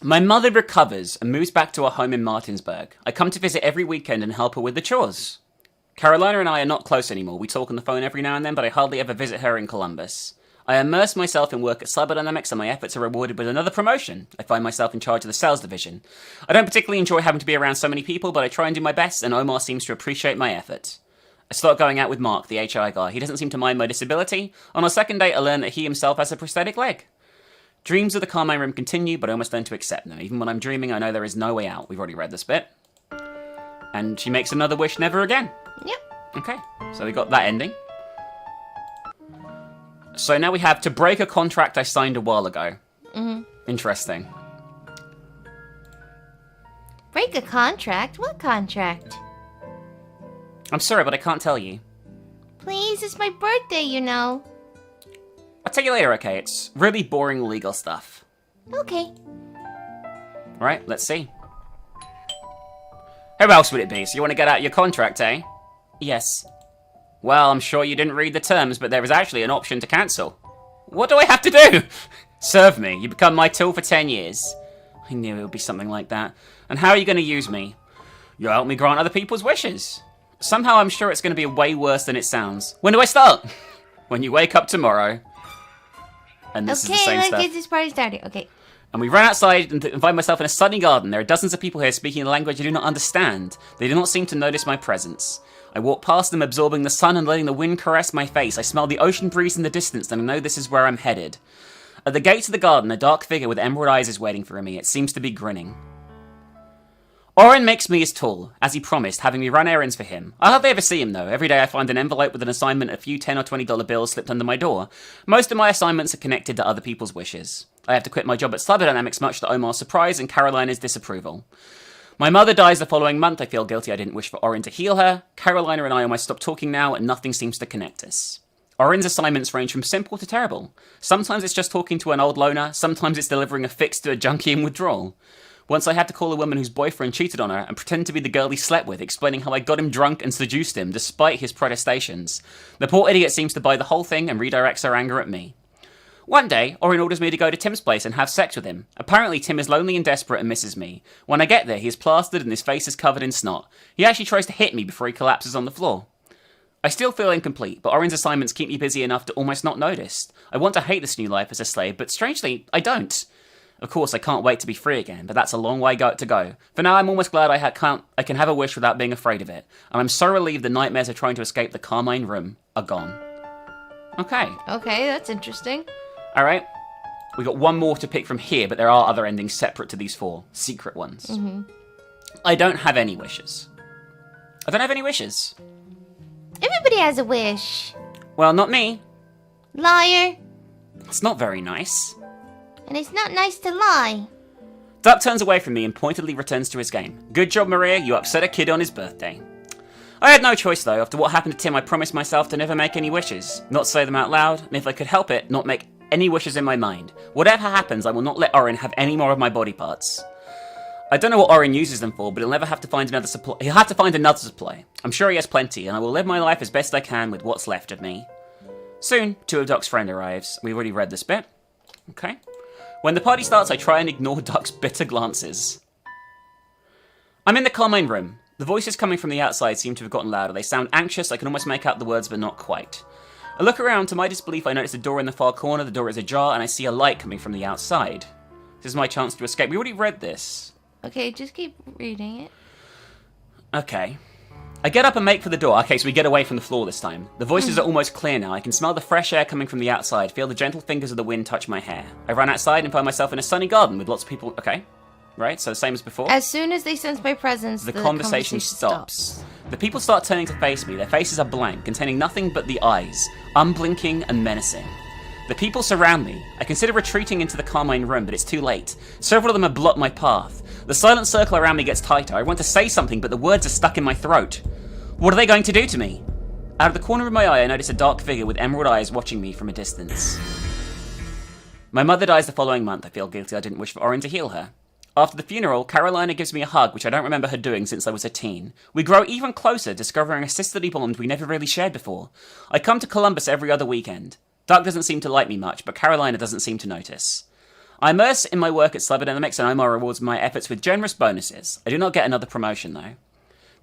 My mother recovers and moves back to our home in Martinsburg. I come to visit every weekend and help her with the chores. Carolina and I are not close anymore. We talk on the phone every now and then, but I hardly ever visit her in Columbus. I immerse myself in work at Cyberdynamics and my efforts are rewarded with another promotion. I find myself in charge of the sales division. I don't particularly enjoy having to be around so many people, but I try and do my best, and Omar seems to appreciate my effort. I start going out with Mark, the HI guy. He doesn't seem to mind my disability. On our second date, I learn that he himself has a prosthetic leg. Dreams of the Carmine Room continue, but I almost learn to accept them. Even when I'm dreaming, I know there is no way out. We've already read this bit. And she makes another wish never again. Yep. Okay, so we got that ending. So now we have to break a contract I signed a while ago. Interesting. Break a contract? What contract? I'm sorry, but I can't tell you. Please, it's my birthday, you know. I'll tell you later, okay? It's really boring legal stuff. Okay. Alright, let's see. Who else would it be? So you want to get out your contract, eh? Yes. Well, I'm sure you didn't read the terms, but there is actually an option to cancel. What do I have to do? Serve me. You become my tool for 10 years. I knew it would be something like that. And how are you going to use me? You'll help me grant other people's wishes. Somehow I'm sure it's going to be way worse than it sounds. When do I start? When you wake up tomorrow. And this is the same let's stuff. get this party started. Okay. And we run outside and find myself in a sunny garden. There are dozens of people here speaking a language I do not understand. They do not seem to notice my presence. I walk past them, absorbing the sun and letting the wind caress my face. I smell the ocean breeze in the distance, and I know this is where I'm headed. At the gates of the garden, a dark figure with emerald eyes is waiting for me. It seems to be grinning. Oren makes me his tool, as he promised, having me run errands for him. I hardly ever see him, though. Every day I find an envelope with an assignment, a few $10 or $20 bills slipped under my door. Most of my assignments are connected to other people's wishes. I have to quit my job at Cyberdynamics, much to Omar's surprise and Carolina's disapproval. My mother dies the following month. I feel guilty I didn't wish for Oren to heal her. Carolina and I almost stopped talking now, and nothing seems to connect us. Oren's assignments range from simple to terrible. Sometimes it's just talking to an old loner, sometimes it's delivering a fix to a junkie in withdrawal. Once I had to call a woman whose boyfriend cheated on her and pretend to be the girl he slept with, explaining how I got him drunk and seduced him, despite his protestations. The poor idiot seems to buy the whole thing and redirects her anger at me. One day, Oren orders me to go to Tim's place and have sex with him. Apparently, Tim is lonely and desperate and misses me. When I get there, he is plastered and his face is covered in snot. He actually tries to hit me before he collapses on the floor. I still feel incomplete, but Oren's assignments keep me busy enough to almost not notice. I want to hate this new life as a slave, but strangely, I don't. Of course, I can't wait to be free again, but that's a long way to go. For now, I'm almost glad I can have a wish without being afraid of it. And I'm so relieved the nightmares of trying to escape the Carmine Room are gone. Okay. Okay, that's interesting. Alright. We got one more to pick from here, but there are other endings separate to these four. Secret ones. Mm-hmm. I don't have any wishes. I don't have any wishes. Everybody has a wish. Well, not me. Liar. It's not very nice. And it's not nice to lie. Duck turns away from me and pointedly returns to his game. Good job, Maria. You upset a kid on his birthday. I had no choice, though. After what happened to Tim, I promised myself to never make any wishes. Not say them out loud, and if I could help it, not make any wishes in my mind. Whatever happens, I will not let Oren have any more of my body parts. I don't know what Oren uses them for, but he'll never have to find another supply. He'll have to find another supply. I'm sure he has plenty, and I will live my life as best I can with what's left of me. Soon, two of Duck's friend arrives. We've already read this bit. Okay. When the party starts, I try and ignore Duck's bitter glances. I'm in the Carmine Room. The voices coming from the outside seem to have gotten louder. They sound anxious. I can almost make out the words, but not quite. I look around. To my disbelief, I notice a door in the far corner. The door is ajar, and I see a light coming from the outside. This is my chance to escape. We already read this. Okay, just keep reading it. Okay. I get up and make for the door. Okay, so we get away from the floor this time. The voices are almost clear now. I can smell the fresh air coming from the outside, feel the gentle fingers of the wind touch my hair. I run outside and find myself in a sunny garden with lots of people. Okay. Right, so the same as before. As soon as they sense my presence, the conversation stops. The people start turning to face me. Their faces are blank, containing nothing but the eyes, unblinking and menacing. The people surround me. I consider retreating into the Carmine Room, but it's too late. Several of them have blocked my path. The silent circle around me gets tighter. I want to say something, but the words are stuck in my throat. What are they going to do to me? Out of the corner of my eye, I notice a dark figure with emerald eyes watching me from a distance. My mother dies the following month. I feel guilty I didn't wish for Oren to heal her. After the funeral, Carolina gives me a hug, which I don't remember her doing since I was a teen. We grow even closer, discovering a sisterly bond we never really shared before. I come to Columbus every other weekend. Duck doesn't seem to like me much, but Carolina doesn't seem to notice. I immerse in my work at Cyberdynamics, and Omar rewards my efforts with generous bonuses. I do not get another promotion, though.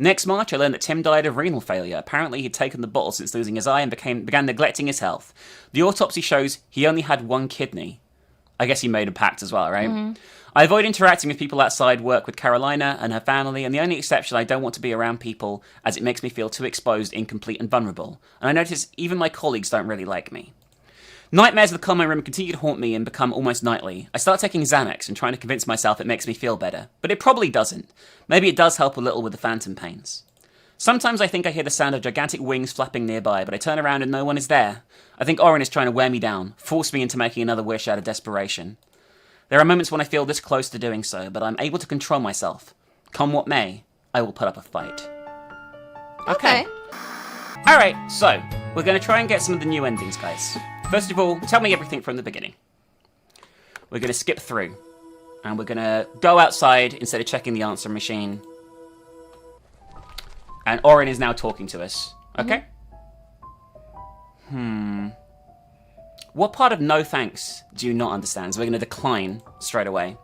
Next March, I learned that Tim died of renal failure. Apparently, he'd taken the bottle since losing his eye and began neglecting his health. The autopsy shows he only had one kidney. I guess he made a pact as well, right? Mm-hmm. I avoid interacting with people outside work with Carolina and her family, and the only exception, I don't want to be around people as it makes me feel too exposed, incomplete, and vulnerable. And I notice even my colleagues don't really like me. Nightmares of the common room continue to haunt me and become almost nightly. I start taking Xanax and trying to convince myself it makes me feel better, but it probably doesn't. Maybe it does help a little with the phantom pains. Sometimes I think I hear the sound of gigantic wings flapping nearby, but I turn around and no one is there. I think Oren is trying to wear me down, force me into making another wish out of desperation. There are moments when I feel this close to doing so, but I'm able to control myself. Come what may, I will put up a fight. Okay. Alright, so, we're going to try and get some of the new endings, guys. First of all, tell me everything from the beginning. We're going to skip through. And we're going to go outside instead of checking the answer machine. And Oren is now talking to us. Okay? What part of no thanks do you not understand? So we're going to decline straight away.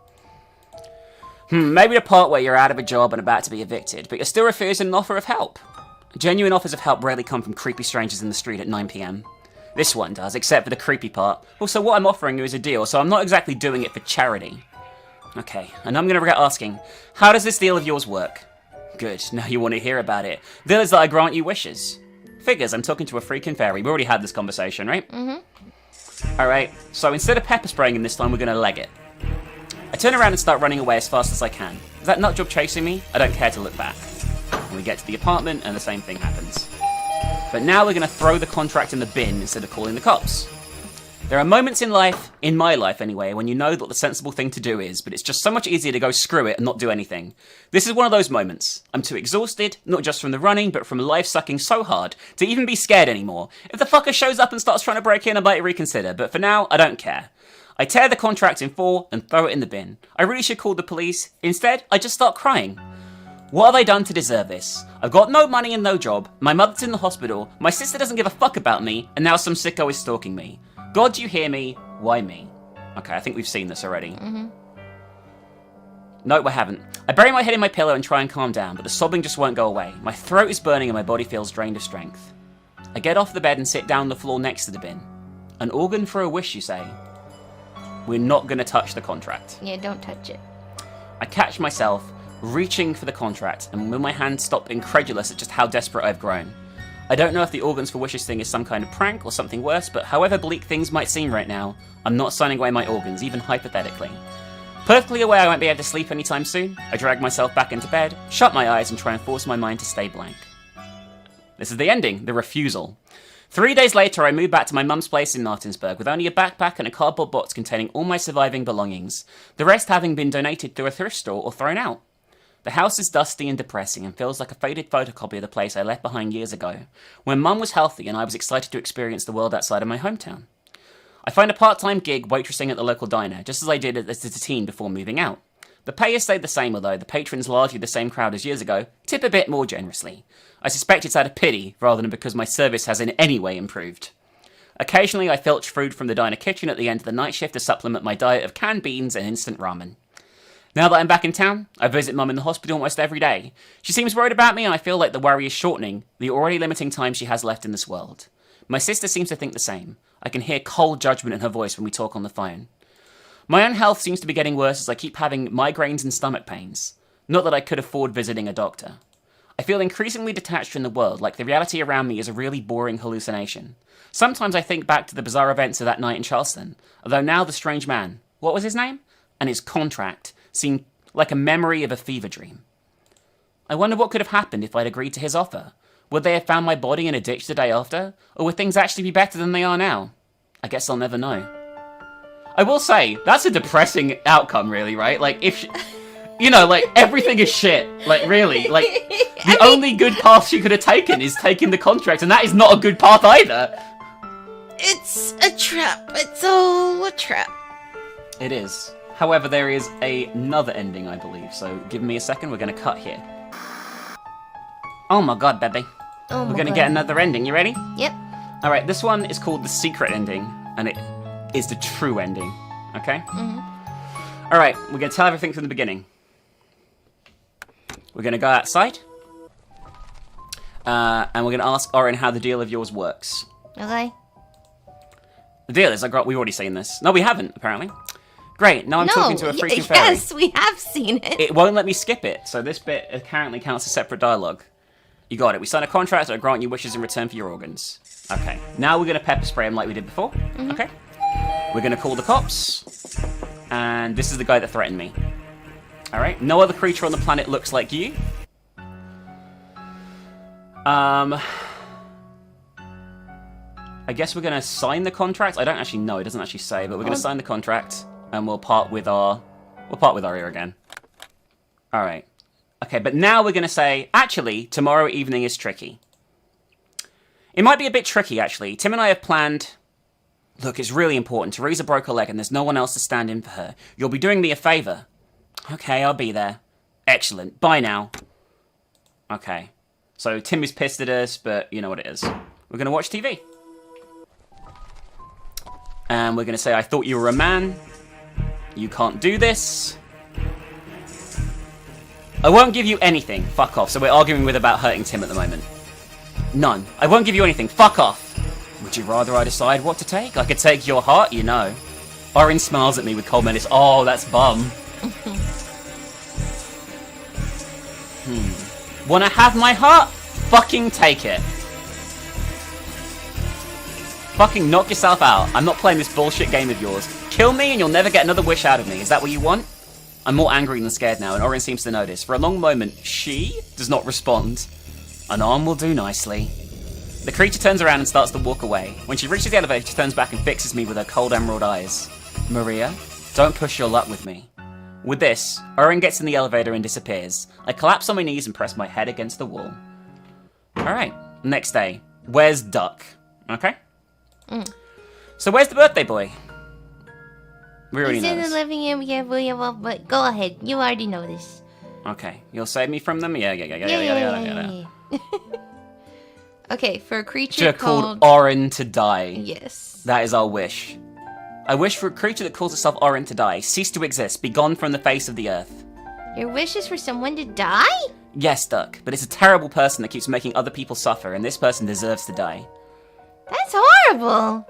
Maybe the part where you're out of a job and about to be evicted, but you're still refusing an offer of help. Genuine offers of help rarely come from creepy strangers in the street at 9 p.m. This one does, except for the creepy part. Also, what I'm offering you is a deal, so I'm not exactly doing it for charity. Okay, and I'm going to regret asking, how does this deal of yours work? Good, now you want to hear about it. The deal is that I grant you wishes. Figures, I'm talking to a freaking fairy. We already had this conversation, right? Mm-hmm. Alright, so instead of pepper spraying him this time, we're going to leg it. I turn around and start running away as fast as I can. Is that nutjob chasing me? I don't care to look back. And we get to the apartment, and the same thing happens. But now we're going to throw the contract in the bin instead of calling the cops. There are moments in life, in my life anyway, when you know what the sensible thing to do is, but it's just so much easier to go screw it and not do anything. This is one of those moments. I'm too exhausted, not just from the running, but from life sucking so hard, to even be scared anymore. If the fucker shows up and starts trying to break in, I might reconsider, but for now, I don't care. I tear the contract in 4 and throw it in the bin. I really should call the police. Instead, I just start crying. What have I done to deserve this? I've got no money and no job, my mother's in the hospital, my sister doesn't give a fuck about me, and now some sicko is stalking me. God, do you hear me? Why me? Okay, I think we've seen this already. No, we haven't. I bury my head in my pillow and try and calm down, but the sobbing just won't go away. My throat is burning and my body feels drained of strength. I get off the bed and sit down on the floor next to the bin. An organ for a wish, you say? We're not going to touch the contract. Yeah, don't touch it. I catch myself reaching for the contract, and with my hand stop incredulous at just how desperate I've grown. I don't know if the organs for wishes thing is some kind of prank or something worse, but however bleak things might seem right now, I'm not signing away my organs, even hypothetically. Perfectly aware I won't be able to sleep anytime soon, I drag myself back into bed, shut my eyes, and try and force my mind to stay blank. This is the ending, the refusal. 3 days later, I moved back to my mum's place in Martinsburg with only a backpack and a cardboard box containing all my surviving belongings, the rest having been donated through a thrift store or thrown out. The house is dusty and depressing and feels like a faded photocopy of the place I left behind years ago, when Mum was healthy and I was excited to experience the world outside of my hometown. I find a part-time gig waitressing at the local diner, just as I did as a teen before moving out. The pay has stayed the same, although the patrons, largely the same crowd as years ago, tip a bit more generously. I suspect it's out of pity, rather than because my service has in any way improved. Occasionally I filch food from the diner kitchen at the end of the night shift to supplement my diet of canned beans and instant ramen. Now that I'm back in town, I visit Mum in the hospital almost every day. She seems worried about me and I feel like the worry is shortening the already limiting time she has left in this world. My sister seems to think the same. I can hear cold judgment in her voice when we talk on the phone. My own health seems to be getting worse as I keep having migraines and stomach pains. Not that I could afford visiting a doctor. I feel increasingly detached from the world, like the reality around me is a really boring hallucination. Sometimes I think back to the bizarre events of that night in Charleston, although now the strange man, what was his name? And his contract seemed like a memory of a fever dream. I wonder what could have happened if I'd agreed to his offer. Would they have found my body in a ditch the day after? Or would things actually be better than they are now? I guess I'll never know. I will say, that's a depressing outcome, really, right? Like, if like, everything is shit. Like, really. Like, the only good path she could have taken is taking the contract, and that is not a good path either. It's a trap. It's all a trap. It is. However, there is another ending, I believe, so give me a second, we're going to cut here. Oh my god, baby. We're going to get another ending, you ready? Yep. Alright, this one is called The Secret Ending, and it is the true ending, okay? Alright, we're going to tell everything from the beginning. We're going to go outside. And we're going to ask Oren how the deal of yours works. Okay. The deal is, we've already seen this. No, we haven't, apparently. Great, now I'm talking to a freaking fairy. Yes, we have seen it. It won't let me skip it, so this bit apparently counts as separate dialogue. You got it. We sign a contract that will grant you wishes in return for your organs. Okay, now we're going to pepper spray him like we did before. Mm-hmm. Okay. We're going to call the cops. And this is the guy that threatened me. Alright, no other creature on the planet looks like you. I guess we're going to sign the contract. I don't actually know. It doesn't actually say, but we're going to sign the contract. And we'll part with our ear again. Alright. Okay, but now we're going to say, actually, tomorrow evening is tricky. It might be a bit tricky, actually. Tim and I have planned... Look, it's really important. Teresa broke her leg and there's no one else to stand in for her. You'll be doing me a favour. Okay, I'll be there. Excellent. Bye now. Okay. So Tim is pissed at us, but you know what it is. We're going to watch TV. And we're going to say, I thought you were a man. You can't do this. I won't give you anything. Fuck off. So we're arguing with about hurting Tim at the moment. None. I won't give you anything. Fuck off. Would you rather I decide what to take? I could take your heart, you know. Oren smiles at me with cold menace. Oh, that's bum. Wanna have my heart? Fucking take it. Fucking knock yourself out. I'm not playing this bullshit game of yours. Kill me and you'll never get another wish out of me. Is that what you want? I'm more angry than scared now, and Oren seems to notice. For a long moment, she does not respond. An arm will do nicely. The creature turns around and starts to walk away. When she reaches the elevator, she turns back and fixes me with her cold emerald eyes. Maria, don't push your luck with me. With this, Oren gets in the elevator and disappears. I collapse on my knees and press my head against the wall. Alright, next day. Where's Duck? Okay? So where's the birthday boy? We already know He's in this. the living room, yeah, but go ahead. You already know this. Okay, you'll save me from them? Yeah. Okay, for a creature called Oren to die. Yes. That is our wish. I wish for a creature that calls itself Oren to die, cease to exist, be gone from the face of the earth. Your wish is for someone to die? Yes, Duck, but it's a terrible person that keeps making other people suffer, and this person deserves to die. That's horrible.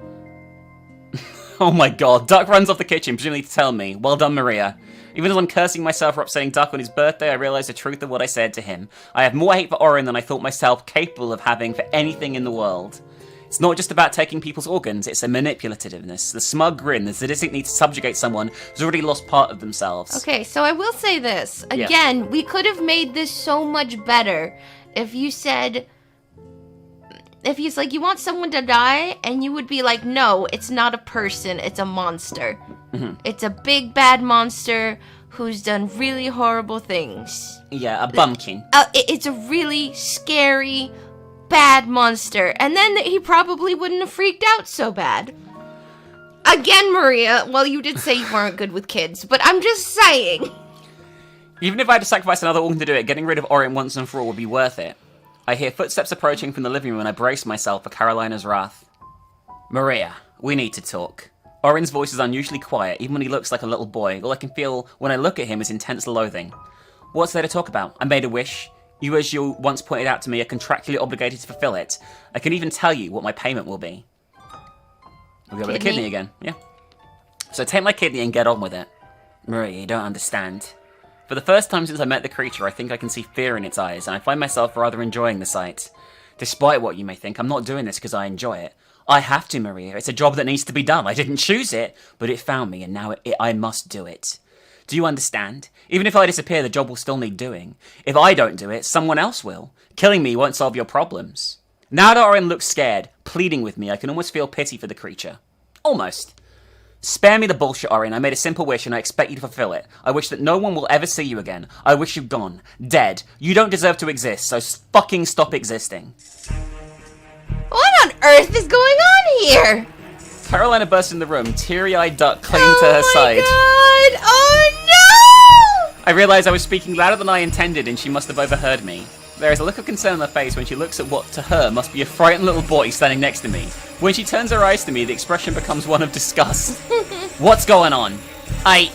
Oh my god, Duck runs off the kitchen, presumably to tell me. Well done, Maria. Even as I'm cursing myself for upsetting Duck on his birthday, I realize the truth of what I said to him. I have more hate for Oren than I thought myself capable of having for anything in the world. It's not just about taking people's organs, it's a manipulativeness, the smug grin, the sadistic need to subjugate someone who's already lost part of themselves. Okay, so I will say this. Again, we could have made this so much better if you said... If he's like, you want someone to die? And you would be like, no, it's not a person, it's a monster. Mm-hmm. It's a big bad monster who's done really horrible things. Yeah, a bumpkin. It's a really scary, bad monster. And then he probably wouldn't have freaked out so bad. Again, Maria, well, you did say you weren't good with kids, but I'm just saying. Even if I had to sacrifice another organ to do it, getting rid of Oren once and for all would be worth it. I hear footsteps approaching from the living room and I brace myself for Carolina's wrath. Maria, we need to talk. Oren's voice is unusually quiet, even when he looks like a little boy. All I can feel when I look at him is intense loathing. What's there to talk about? I made a wish. You, as you once pointed out to me, are contractually obligated to fulfill it. I can even tell you what my payment will be. We'll go with the kidney again, yeah. So take my kidney and get on with it. Maria, you don't understand. For the first time since I met the creature, I think I can see fear in its eyes, and I find myself rather enjoying the sight. Despite what you may think, I'm not doing this because I enjoy it. I have to, Maria. It's a job that needs to be done. I didn't choose it, but it found me, and now I must do it. Do you understand? Even if I disappear, the job will still need doing. If I don't do it, someone else will. Killing me won't solve your problems. Now that Oren looks scared, pleading with me, I can almost feel pity for the creature. Almost. Spare me the bullshit, Oren. I made a simple wish and I expect you to fulfill it. I wish that no one will ever see you again. I wish you gone. Dead. You don't deserve to exist, so fucking stop existing. What on earth is going on here? Carolina bursts in the room, teary-eyed Duck clinging to her side. Oh my god! Oh no! I realised I was speaking louder than I intended and she must have overheard me. There is a look of concern on her face when she looks at what, to her, must be a frightened little boy standing next to me. When she turns her eyes to me, the expression becomes one of disgust. What's going on? I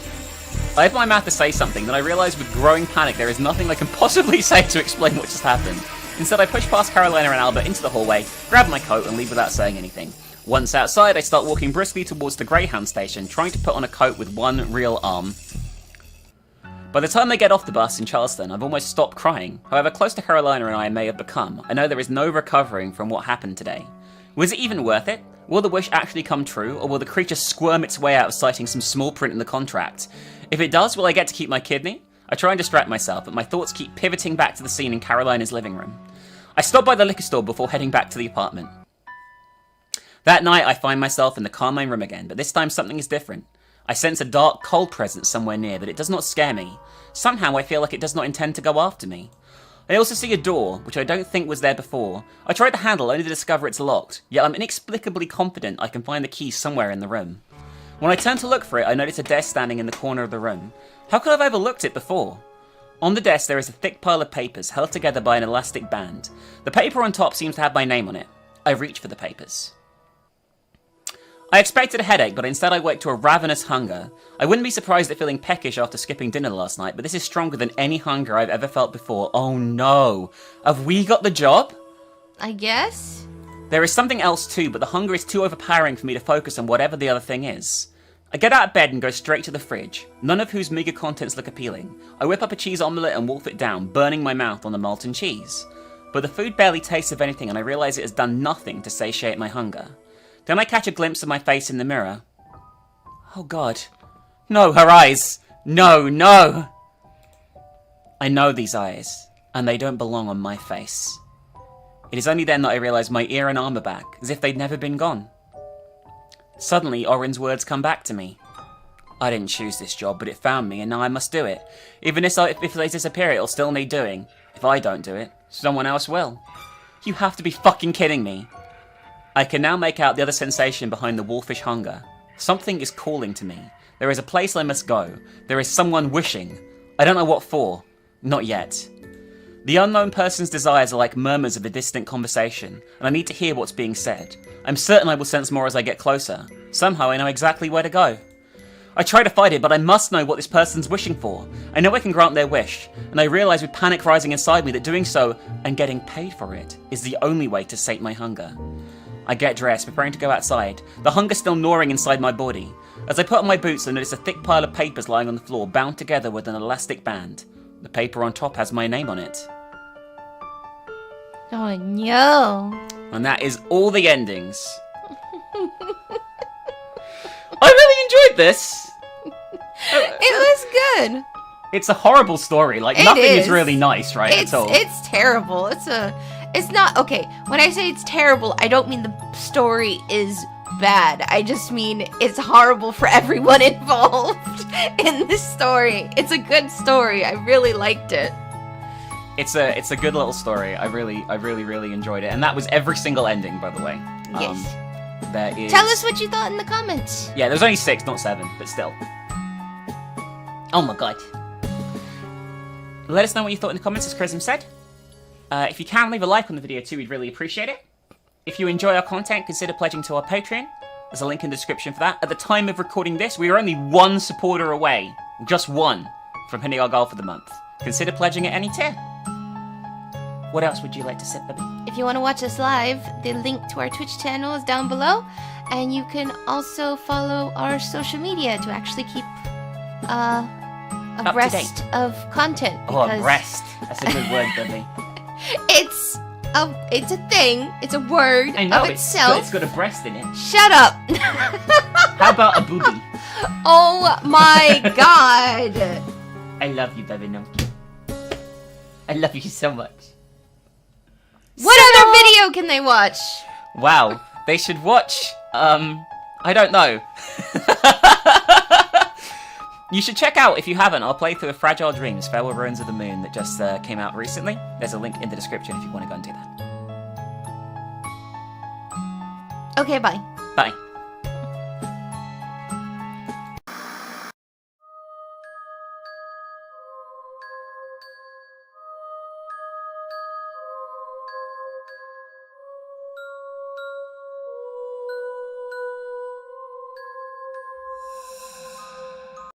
open my mouth to say something, then I realise with growing panic there is nothing I can possibly say to explain what just happened. Instead, I push past Carolina and Albert into the hallway, grab my coat, and leave without saying anything. Once outside, I start walking briskly towards the Greyhound station, trying to put on a coat with one real arm. By the time I get off the bus in Charleston, I've almost stopped crying. However close to Carolina and I may have become, I know there is no recovering from what happened today. Was it even worth it? Will the wish actually come true, or will the creature squirm its way out of citing some small print in the contract? If it does, will I get to keep my kidney? I try and distract myself, but my thoughts keep pivoting back to the scene in Carolina's living room. I stop by the liquor store before heading back to the apartment. That night, I find myself in the Carmine room again, but this time something is different. I sense a dark, cold presence somewhere near, but it does not scare me. Somehow I feel like it does not intend to go after me. I also see a door, which I don't think was there before. I tried the handle only to discover it's locked, yet I'm inexplicably confident I can find the key somewhere in the room. When I turn to look for it, I notice a desk standing in the corner of the room. How could I have overlooked it before? On the desk there is a thick pile of papers held together by an elastic band. The paper on top seems to have my name on it. I reach for the papers. I expected a headache, but instead I wake to a ravenous hunger. I wouldn't be surprised at feeling peckish after skipping dinner last night, but this is stronger than any hunger I've ever felt before. Oh no! Have we got the job? I guess? There is something else too, but the hunger is too overpowering for me to focus on whatever the other thing is. I get out of bed and go straight to the fridge, none of whose meager contents look appealing. I whip up a cheese omelette and wolf it down, burning my mouth on the molten cheese. But the food barely tastes of anything, and I realise it has done nothing to satiate my hunger. Then I catch a glimpse of my face in the mirror. Oh god. No, her eyes! No, no! I know these eyes, and they don't belong on my face. It is only then that I realise my ear and arm are back, as if they'd never been gone. Suddenly, Oren's words come back to me. I didn't choose this job, but it found me, and now I must do it. Even if they disappear, it'll still need doing. If I don't do it, someone else will. You have to be fucking kidding me. I can now make out the other sensation behind the wolfish hunger. Something is calling to me. There is a place I must go. There is someone wishing. I don't know what for. Not yet. The unknown person's desires are like murmurs of a distant conversation, and I need to hear what's being said. I'm certain I will sense more as I get closer. Somehow I know exactly where to go. I try to fight it, but I must know what this person's wishing for. I know I can grant their wish, and I realise with panic rising inside me that doing so, and getting paid for it, is the only way to sate my hunger. I get dressed, preparing to go outside, the hunger still gnawing inside my body. As I put on my boots, I notice a thick pile of papers lying on the floor, bound together with an elastic band. The paper on top has my name on it. Oh no. And that is all the endings. I really enjoyed this. It was good. It's a horrible story. Like, nothing is really nice, right? At all. It's terrible. It's not, okay, when I say it's terrible, I don't mean the story is bad. I just mean it's horrible for everyone involved in this story. It's a good story. I really liked it. It's a good little story. I really enjoyed it. And that was every single ending, by the way. Yes. There is... Tell us what you thought in the comments. Yeah, there's only 6, not 7, but still. Oh my god. Let us know what you thought in the comments, as Chrism said. If you can, leave a like on the video too, we'd really appreciate it. If you enjoy our content, consider pledging to our Patreon. There's a link in the description for that. At the time of recording this, we are only one supporter away, just one, from hitting our goal for the month. Consider pledging at any tier. What else would you like to say, baby? If you want to watch us live, the link to our Twitch channel is down below. And you can also follow our social media to actually keep abreast of content. Oh, abreast. That's a good word, baby. It's a thing. It's a word of itself. It's got a breast in it. Shut up. How about a booby? Oh my god. I love you, baby. No. I love you so much. What other video can they watch? Wow, they should watch, I don't know. You should check out, if you haven't, our playthrough of Fragile Dreams, Farewell Ruins of the Moon, that just came out recently. There's a link in the description if you want to go and do that. Okay, bye. Bye.